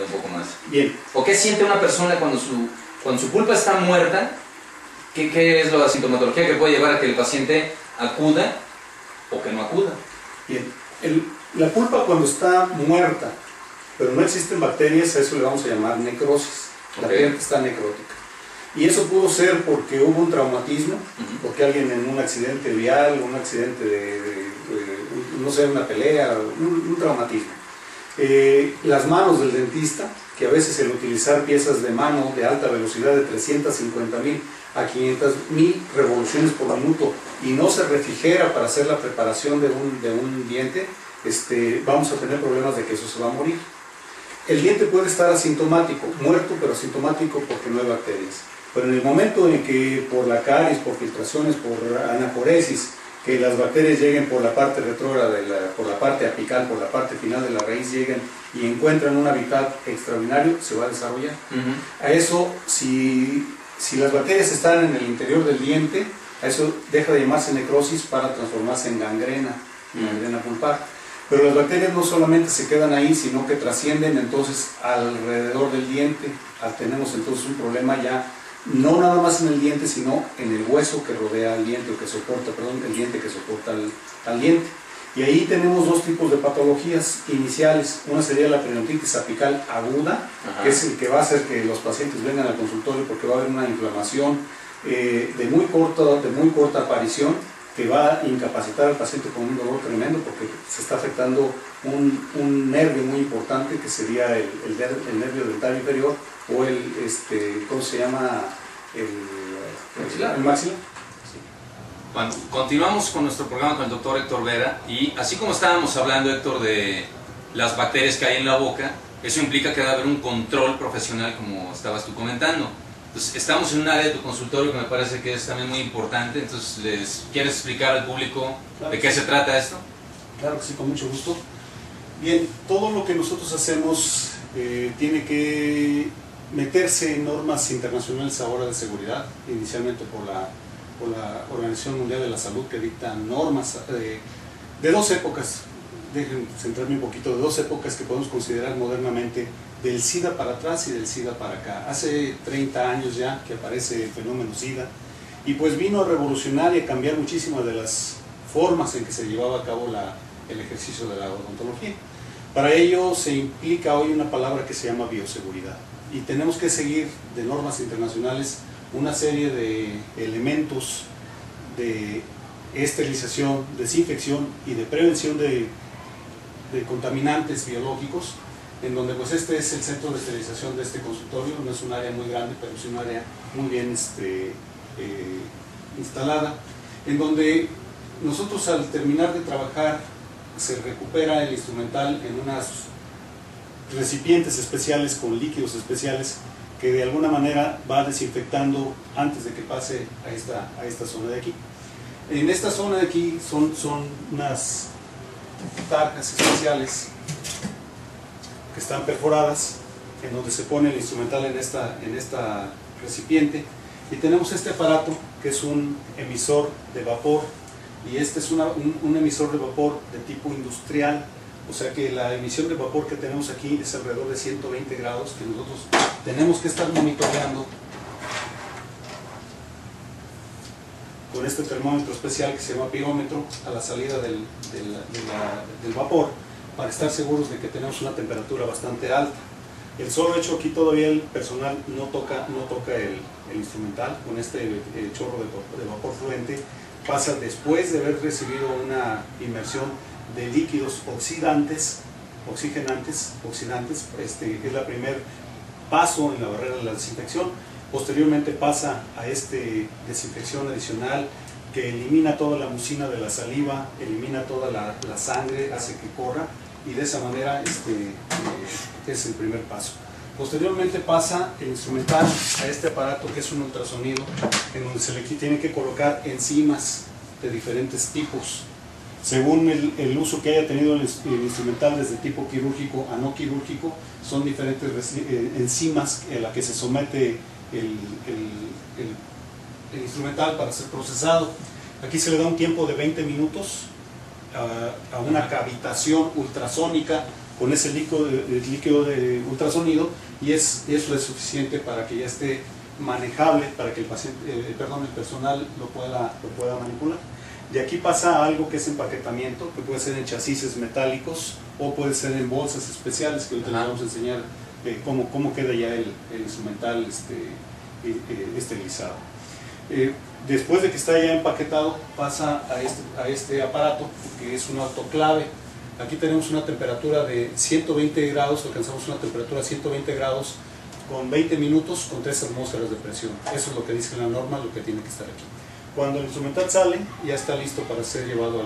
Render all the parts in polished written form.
un poco más. Bien. ¿O qué siente una persona cuando su pulpa está muerta? ¿Qué es la sintomatología que puede llevar a que el paciente acuda o que no acuda? Bien. La pulpa cuando está muerta, pero no existen bacterias, a eso le vamos a llamar necrosis. La piel está necrótica. Y eso pudo ser porque hubo un traumatismo, porque alguien en un accidente vial, un accidente no sé, una pelea, un traumatismo. Las manos del dentista, que a veces el utilizar piezas de mano de alta velocidad de 350.000 a 500.000 revoluciones por minuto y no se refrigera para hacer la preparación de un diente, vamos a tener problemas de que eso se va a morir. El diente puede estar asintomático, muerto pero asintomático porque no hay bacterias. Pero en el momento en que por la caries, por filtraciones, por anacoresis, que las bacterias lleguen por la parte retrógrada, por la parte apical, por la parte final de la raíz, lleguen y encuentran un hábitat extraordinario, se va a desarrollar. A eso, si las bacterias están en el interior del diente, a eso deja de llamarse necrosis para transformarse en gangrena pulpar. Pero las bacterias no solamente se quedan ahí, sino que trascienden entonces alrededor del diente. Tenemos entonces un problema ya, no nada más en el diente, sino en el hueso que rodea al diente, o que soporta, perdón, el diente que soporta al diente. Y ahí tenemos dos tipos de patologías iniciales. Una sería la periodontitis apical aguda, que es el que va a hacer que los pacientes vengan al consultorio porque va a haber una inflamación de muy corta aparición, que va a incapacitar al paciente con un dolor tremendo porque se está afectando un nervio muy importante, que sería el nervio dental inferior, o ¿cómo se llama? El maxilar. Bueno, continuamos con nuestro programa con el doctor Héctor Vera, y así como estábamos hablando, Héctor, de las bacterias que hay en la boca, eso implica que debe haber un control profesional, como estabas tú comentando. Entonces, estamos en un área de tu consultorio que me parece que es también muy importante. Entonces, ¿quieres explicar al público de qué se trata esto? Claro que sí, con mucho gusto. Bien, todo lo que nosotros hacemos tiene que meterse en normas internacionales ahora de seguridad, inicialmente por la Organización Mundial de la Salud, que dictan normas de dos épocas. Dejen centrarme un poquito, de dos épocas que podemos considerar modernamente, del SIDA para atrás y del SIDA para acá. Hace 30 años ya que aparece el fenómeno SIDA, y pues vino a revolucionar y a cambiar muchísimas de las formas en que se llevaba a cabo el ejercicio de la odontología. Para ello se implica hoy una palabra que se llama bioseguridad, y tenemos que seguir de normas internacionales una serie de elementos de esterilización, desinfección y de prevención de contaminantes biológicos, en donde pues este es el centro de esterilización de este consultorio. No es un área muy grande, pero sí un área muy bien instalada, en donde nosotros, al terminar de trabajar, se recupera el instrumental en unas recipientes especiales con líquidos especiales que de alguna manera va desinfectando antes de que pase a esta zona de aquí. En esta zona de aquí son unas tarjas especiales que están perforadas, en donde se pone el instrumental en esta recipiente, y tenemos este aparato que es un emisor de vapor, y este es un emisor de vapor de tipo industrial, o sea que la emisión de vapor que tenemos aquí es alrededor de 120 grados, que nosotros tenemos que estar monitoreando con este termómetro especial que se llama pirómetro a la salida del vapor, para estar seguros de que tenemos una temperatura bastante alta. El solo hecho, aquí todavía el personal no toca el instrumental con este chorro de vapor fluente, pasa después de haber recibido una inmersión de líquidos oxigenantes, que es el primer paso en la barrera de la desinfección. Posteriormente pasa a desinfección adicional, que elimina toda la mucina de la saliva, elimina toda la sangre, hace que corra, y de esa manera es el primer paso. Posteriormente pasa el instrumental a este aparato, que es un ultrasonido, en donde se le tiene que colocar enzimas de diferentes tipos, según el uso que haya tenido el instrumental, desde tipo quirúrgico a no quirúrgico. Son diferentes enzimas a las que se somete el instrumental para ser procesado. Aquí se le da un tiempo de 20 minutos a una cavitación ultrasónica con ese líquido de ultrasonido, y eso es suficiente para que ya esté manejable, para que el personal lo pueda manipular. De aquí pasa a algo que es empaquetamiento, que puede ser en chasis metálicos o puede ser en bolsas especiales, que ahorita les vamos a enseñar cómo queda ya el instrumental esterilizado. Después de que está ya empaquetado, pasa a este aparato, que es un autoclave. Aquí tenemos una temperatura de 120 grados, alcanzamos una temperatura de 120 grados con 20 minutos con 3 atmósferas de presión. Eso es lo que dice la norma, lo que tiene que estar aquí. Cuando el instrumental sale, ya está listo para ser llevado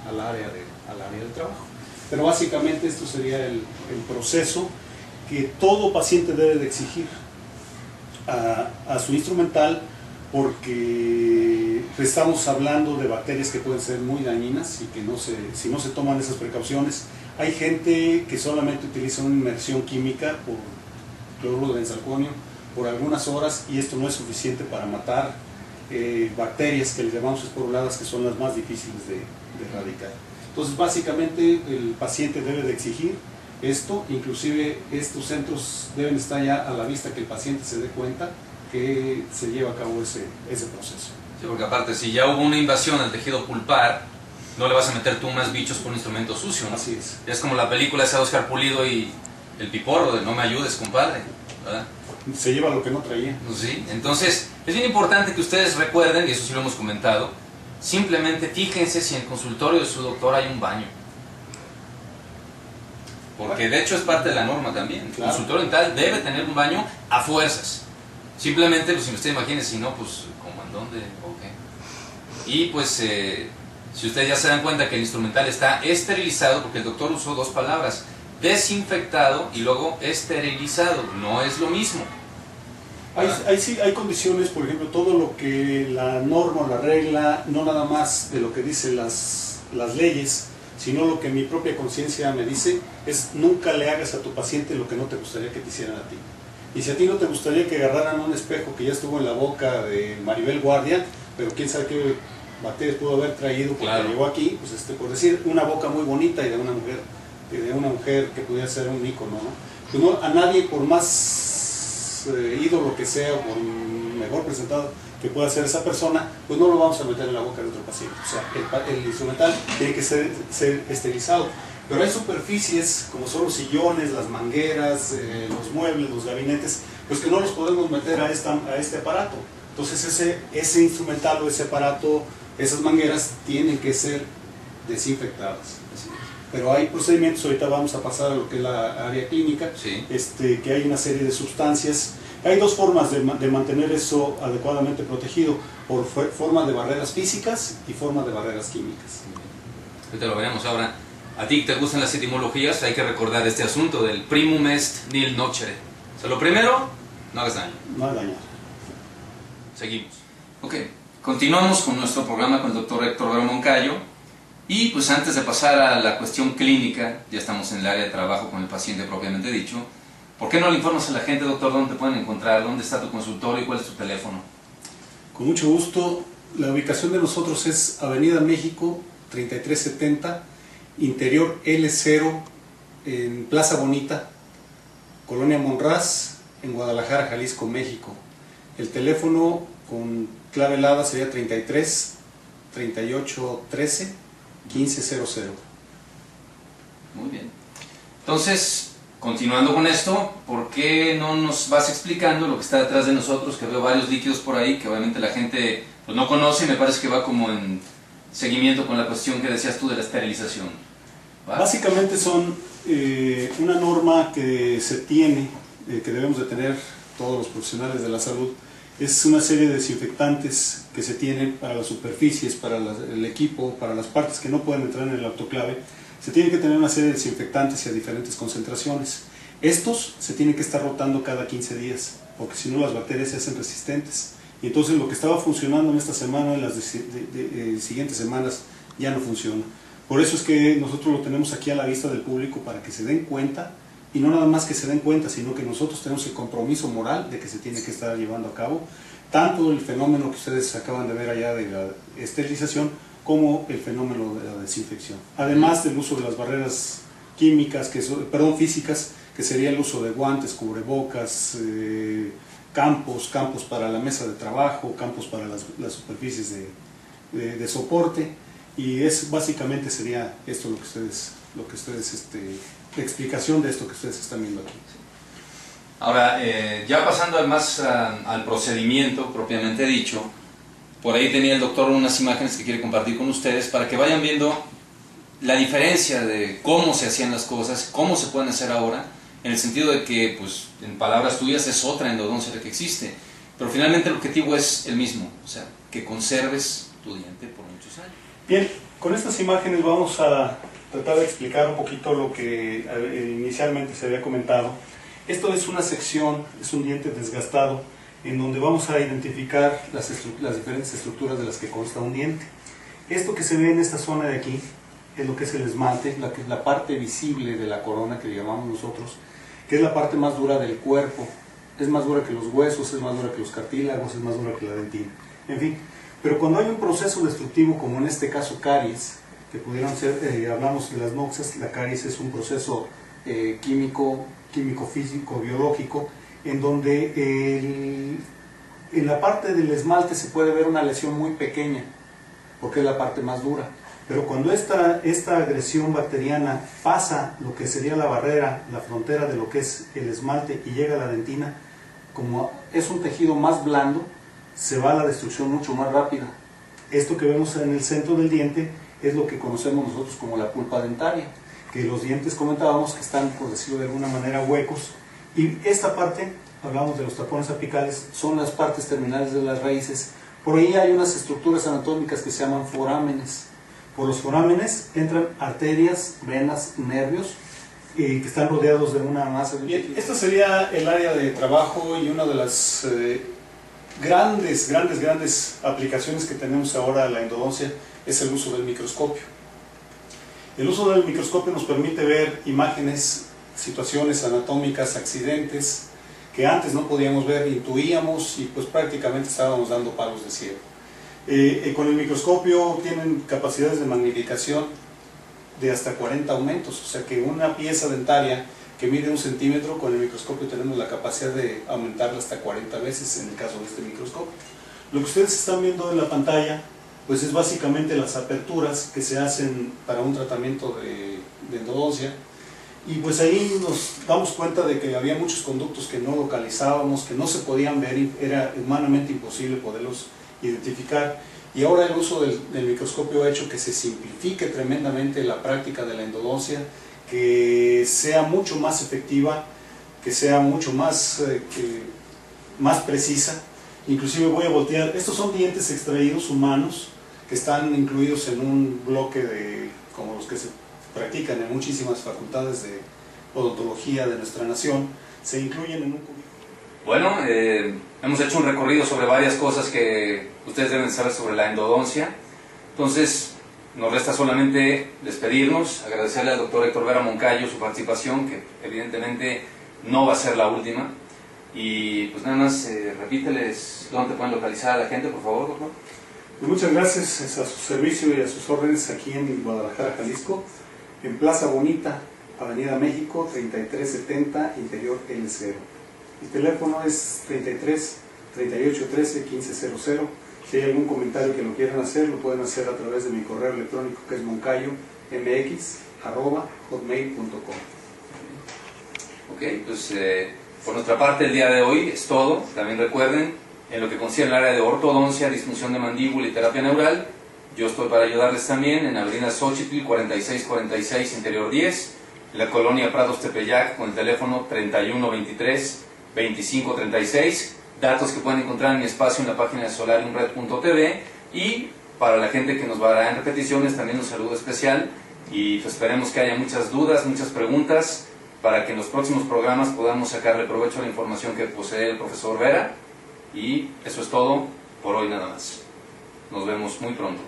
al área de trabajo. Pero básicamente esto sería el proceso que todo paciente debe de exigir a su instrumental, porque estamos hablando de bacterias que pueden ser muy dañinas y que si no se toman esas precauciones. Hay gente que solamente utiliza una inmersión química por cloruro de benzalconio por algunas horas, y esto no es suficiente para matar bacterias que le llamamos esporuladas, que son las más difíciles de erradicar. Entonces básicamente el paciente debe de exigir esto, inclusive estos centros deben estar ya a la vista, que el paciente se dé cuenta que se lleva a cabo ese proceso. Sí, porque aparte, si ya hubo una invasión al tejido pulpar, no le vas a meter tú unos bichos con un instrumento sucio, ¿no? Así es. Es como la película esa de Oscar Pulido y el piporro de "No me ayudes, compadre", ¿verdad? Se lleva lo que no traía. Pues sí, entonces es bien importante que ustedes recuerden, y eso sí lo hemos comentado, simplemente fíjense si en el consultorio de su doctor hay un baño. Porque de hecho es parte de la norma también. El consultorio dental debe tener un baño a fuerzas. Simplemente, pues si usted imagine, si no, pues ¿cómo, en dónde? ¿O qué? Y pues si ustedes ya se dan cuenta que el instrumental está esterilizado, porque el doctor usó dos palabras: desinfectado y luego esterilizado. No es lo mismo. Hay condiciones, por ejemplo, todo lo que la norma o la regla, no nada más de lo que dicen las leyes, sino lo que mi propia conciencia me dice, es: nunca le hagas a tu paciente lo que no te gustaría que te hicieran a ti. Y si a ti no te gustaría que agarraran un espejo que ya estuvo en la boca de Maribel Guardia, pero quién sabe qué bacterias pudo haber traído porque llegó aquí, pues por decir, una boca muy bonita y de una mujer que pudiera ser un ícono, ¿no? Pues no, a nadie, por más ídolo que sea, o por mejor presentado que pueda ser esa persona, pues no lo vamos a meter en la boca de otro paciente. O sea, el instrumental tiene que ser esterilizado. Pero hay superficies, como son los sillones, las mangueras, los muebles, los gabinetes, pues que no los podemos meter a este aparato. Entonces ese instrumental o ese aparato, esas mangueras tienen que ser desinfectadas. Pero hay procedimientos, ahorita vamos a pasar a lo que es la área clínica, sí. Que hay una serie de sustancias. Hay dos formas de mantener eso adecuadamente protegido: por forma de barreras físicas y forma de barreras químicas. Ahorita lo veremos. Ahora, a ti que te gustan las etimologías, hay que recordar este asunto del primum est nil nocere. O sea, lo primero, no hagas daño. No hagas daño. Seguimos. Ok, continuamos con nuestro programa con el doctor Héctor Vera Moncayo. Y pues antes de pasar a la cuestión clínica, ya estamos en el área de trabajo con el paciente propiamente dicho, ¿por qué no le informas a la gente, doctor, dónde te pueden encontrar, dónde está tu consultorio y cuál es tu teléfono? Con mucho gusto. La ubicación de nosotros es Avenida México 3370, interior L0, en Plaza Bonita, Colonia Monraz, en Guadalajara, Jalisco, México. El teléfono con clave helada sería 33 38 13 1500. Muy bien. Entonces, continuando con esto, ¿por qué no nos vas explicando lo que está detrás de nosotros? Que veo varios líquidos por ahí que obviamente la gente pues no conoce, y me parece que va como en seguimiento con la cuestión que decías tú de la esterilización. ¿Va? Básicamente son una norma que se tiene, que debemos de tener todos los profesionales de la salud. Es una serie de desinfectantes que se tienen para las superficies, para el equipo, para las partes que no pueden entrar en el autoclave. Se tiene que tener una serie de desinfectantes y a diferentes concentraciones. Estos se tienen que estar rotando cada 15 días, porque si no las bacterias se hacen resistentes. Y entonces lo que estaba funcionando en esta semana, en las siguientes semanas, ya no funciona. Por eso es que nosotros lo tenemos aquí a la vista del público, para que se den cuenta. Y no nada más que se den cuenta, sino que nosotros tenemos el compromiso moral de que se tiene que estar llevando a cabo tanto el fenómeno que ustedes acaban de ver allá de la esterilización, como el fenómeno de la desinfección. Además del uso de las barreras físicas, que sería el uso de guantes, cubrebocas, campos para la mesa de trabajo, campos para las superficies de soporte, y básicamente sería esto la explicación de esto que ustedes están viendo aquí. Ahora, ya pasando al procedimiento propiamente dicho, por ahí tenía el doctor unas imágenes que quiere compartir con ustedes para que vayan viendo la diferencia de cómo se hacían las cosas, cómo se pueden hacer ahora, en el sentido de que, pues, en palabras tuyas, es otra endodoncia la que existe, pero finalmente el objetivo es el mismo, o sea, que conserves tu diente por muchos años. Bien, con estas imágenes vamos a tratar de explicar un poquito lo que inicialmente se había comentado. Esto es una sección, es un diente desgastado, en donde vamos a identificar las diferentes estructuras de las que consta un diente. Esto que se ve en esta zona de aquí es lo que es el esmalte, la parte visible de la corona que llamamos nosotros, que es la parte más dura del cuerpo. Es más dura que los huesos, es más dura que los cartílagos, es más dura que la dentina, en fin. Pero cuando hay un proceso destructivo, como en este caso caries, que pudieron ser, hablamos de las noxias, la caries es un proceso químico, físico, biológico, en donde en la parte del esmalte se puede ver una lesión muy pequeña, porque es la parte más dura. Pero cuando esta agresión bacteriana pasa lo que sería la barrera, la frontera de lo que es el esmalte y llega a la dentina, como es un tejido más blando, se va a la destrucción mucho más rápida. Esto que vemos en el centro del diente es lo que conocemos nosotros como la pulpa dentaria, que los dientes comentábamos que están, por decirlo de alguna manera, huecos, y esta parte, hablamos de los tapones apicales, son las partes terminales de las raíces. Por ahí hay unas estructuras anatómicas que se llaman forámenes. Por los forámenes entran arterias, venas, nervios, que están rodeados de una masa. Bien, esta sería el área de trabajo y una de las grandes aplicaciones que tenemos ahora en la endodoncia es el uso del microscopio. El uso del microscopio nos permite ver imágenes, situaciones anatómicas, accidentes, que antes no podíamos ver, intuíamos y pues prácticamente estábamos dando palos de ciego. Con el microscopio tienen capacidades de magnificación de hasta 40 aumentos, o sea que una pieza dentaria que mide 1 centímetro, con el microscopio tenemos la capacidad de aumentarla hasta 40 veces en el caso de este microscopio. Lo que ustedes están viendo en la pantalla pues es básicamente las aperturas que se hacen para un tratamiento de endodoncia, y pues ahí nos damos cuenta de que había muchos conductos que no localizábamos, que no se podían ver, era humanamente imposible poderlos identificar, y ahora el uso del microscopio ha hecho que se simplifique tremendamente la práctica de la endodoncia, que sea mucho más efectiva, que sea mucho más precisa. Inclusive voy a voltear, estos son dientes extraídos humanos que están incluidos en un bloque como los que se practican en muchísimas facultades de odontología de nuestra nación, se incluyen en un cubículo. Bueno, hemos hecho un recorrido sobre varias cosas que ustedes deben saber sobre la endodoncia. Entonces, nos resta solamente despedirnos, agradecerle al doctor Héctor Vera Moncayo su participación, que evidentemente no va a ser la última. Y pues nada más, repíteles dónde pueden localizar a la gente, por favor, doctor. Pues muchas gracias a su servicio y a sus órdenes aquí en Guadalajara, Jalisco, en Plaza Bonita, Avenida México, 3370, Interior L0. El teléfono es 33 38 13 1500. Si hay algún comentario que lo quieran hacer, lo pueden hacer a través de mi correo electrónico, que es moncayomx@hotmail.com. Ok, pues por nuestra parte el día de hoy es todo. También recuerden, en lo que concierne al área de ortodoncia, disfunción de mandíbula y terapia neural, yo estoy para ayudarles también en Avenida Xochitl 4646, Interior 10, en la colonia Prados Tepeyac, con el teléfono 3123-2536, datos que pueden encontrar en mi espacio en la página de solariumred.tv, y para la gente que nos verá en repeticiones también un saludo especial, y pues esperemos que haya muchas dudas, muchas preguntas, para que en los próximos programas podamos sacarle provecho a la información que posee el profesor Vera. Y eso es todo por hoy nada más. Nos vemos muy pronto.